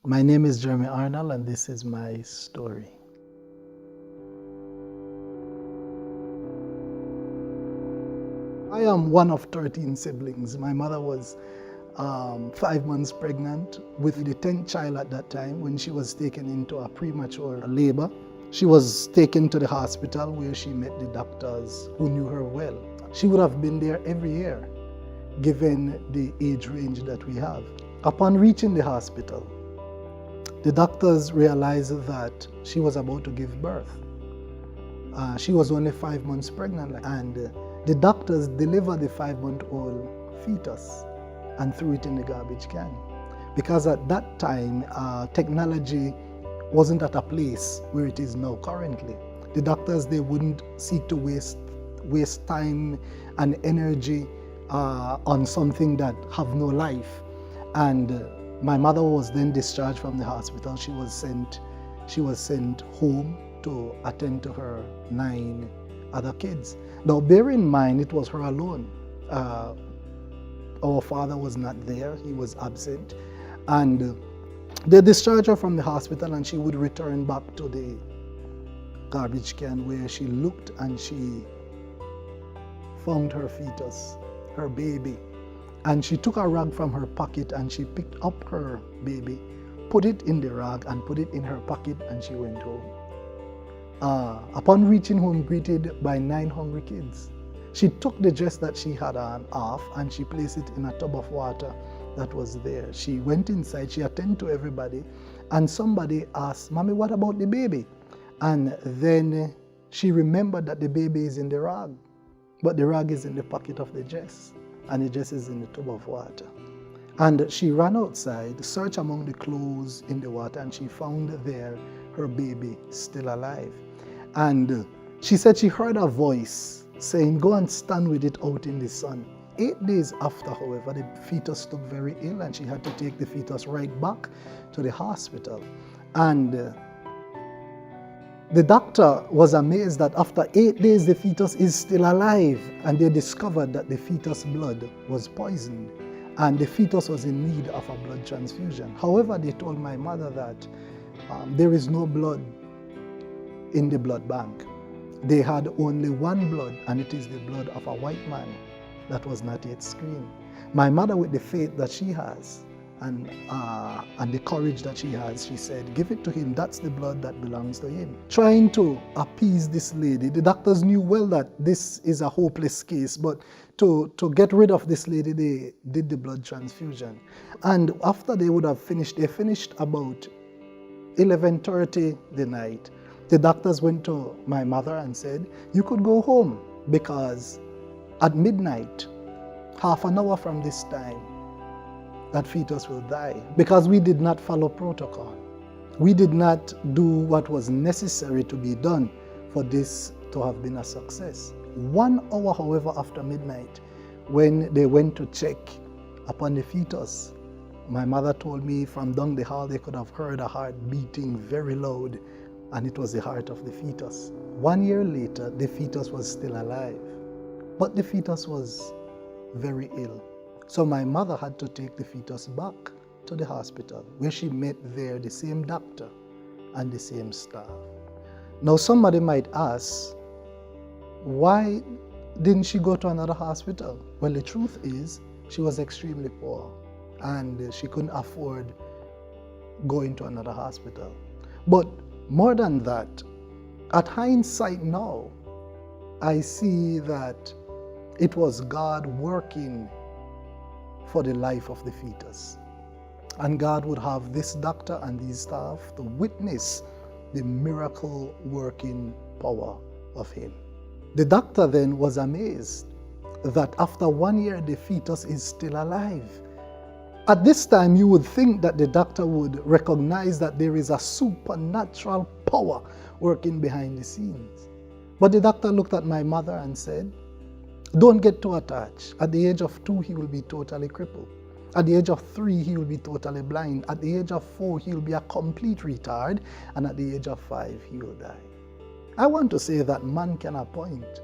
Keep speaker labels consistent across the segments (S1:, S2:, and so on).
S1: My name is Jeremy Arnold, and this is my story. I am one of 13 siblings. My mother was 5 months pregnant with the 10th child at that time when she was taken into a premature labor. She was taken to the hospital where she met the doctors who knew her well. She would have been there every year given the age range that we have. Upon reaching the hospital, the doctors realized that she was about to give birth. She was only 5 months pregnant, and the doctors delivered the 5-month-old fetus and threw it in the garbage can. Because at that time, technology wasn't at a place where it is now currently. The doctors, they wouldn't seek to waste time and energy on something that have no life. And my mother was then discharged from the hospital. She was sent home to attend to her 9 other kids. Now, bear in mind, it was her alone. Our father was not there, he was absent. And they discharged her from the hospital, and she would return back to the garbage can, where she looked and she found her fetus, her baby. And she took a rag from her pocket and she picked up her baby, put it in the rag and put it in her pocket, and she went home. Upon reaching home, greeted by 9 hungry kids, she took the dress that she had on off and she placed it in a tub of water that was there. She went inside, she attended to everybody, and somebody asked, "Mommy, what about the baby?" And then she remembered that the baby is in the rag, but the rag is in the pocket of the dress, and the dress is in the tub of water. And she ran outside, searched among the clothes in the water, and she found there her baby still alive. And she said she heard a voice saying, "Go and stand with it out in the sun." 8 days after, however, the fetus took very ill, and she had to take the fetus right back to the hospital. And the doctor was amazed that after 8 days, the fetus is still alive, and they discovered that the fetus blood was poisoned, and the fetus was in need of a blood transfusion. However, they told my mother that there is no blood in the blood bank. They had only one blood, and it is the blood of a white man that was not yet screened. My mother, with the faith that she has and the courage that she has, she said, "Give it to him. That's the blood that belongs to him." Trying to appease this lady, the doctors knew well that this is a hopeless case, but to get rid of this lady, they did the blood transfusion. And after they would have finished, they finished about 11:30 the night. The doctors went to my mother and said, "You could go home, because at midnight, half an hour from this time, that fetus will die," because we did not follow protocol. We did not do what was necessary to be done for this to have been a success. 1 hour, however, after midnight, when they went to check upon the fetus, my mother told me from down the hall they could have heard a heart beating very loud, and it was the heart of the fetus. 1 year later, the fetus was still alive, but the fetus was very ill. So my mother had to take the fetus back to the hospital, where she met there the same doctor and the same staff. Now somebody might ask, why didn't she go to another hospital? Well, the truth is, she was extremely poor, and she couldn't afford going to another hospital. But more than that, at hindsight now, I see that it was God working for the life of the fetus. And God would have this doctor and these staff to witness the miracle working power of him. The doctor then was amazed that after 1 year, the fetus is still alive. At this time, you would think that the doctor would recognize that there is a supernatural power working behind the scenes. But the doctor looked at my mother and said, "Don't get too attached. At the age of 2, he will be totally crippled. At the age of 3, he will be totally blind. At the age of 4, he will be a complete retard. And at the age of 5, he will die." I want to say that man can appoint,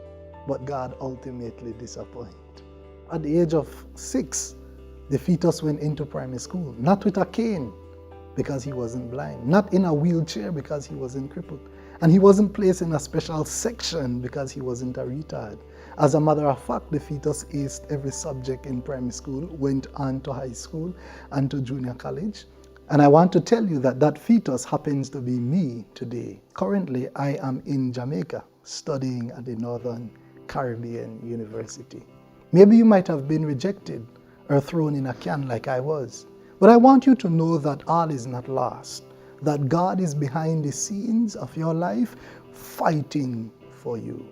S1: but God ultimately disappoints. At the age of 6, the fetus went into primary school, not with a cane, because he wasn't blind, not in a wheelchair because he wasn't crippled, and he wasn't placed in a special section because he wasn't a retard. As a matter of fact, the fetus aced every subject in primary school, went on to high school and to junior college. And I want to tell you that that fetus happens to be me today. Currently, I am in Jamaica studying at the Northern Caribbean University. Maybe you might have been rejected or thrown in a can like I was. But I want you to know that all is not lost, that God is behind the scenes of your life fighting for you.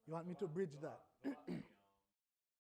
S1: You want me to bridge that?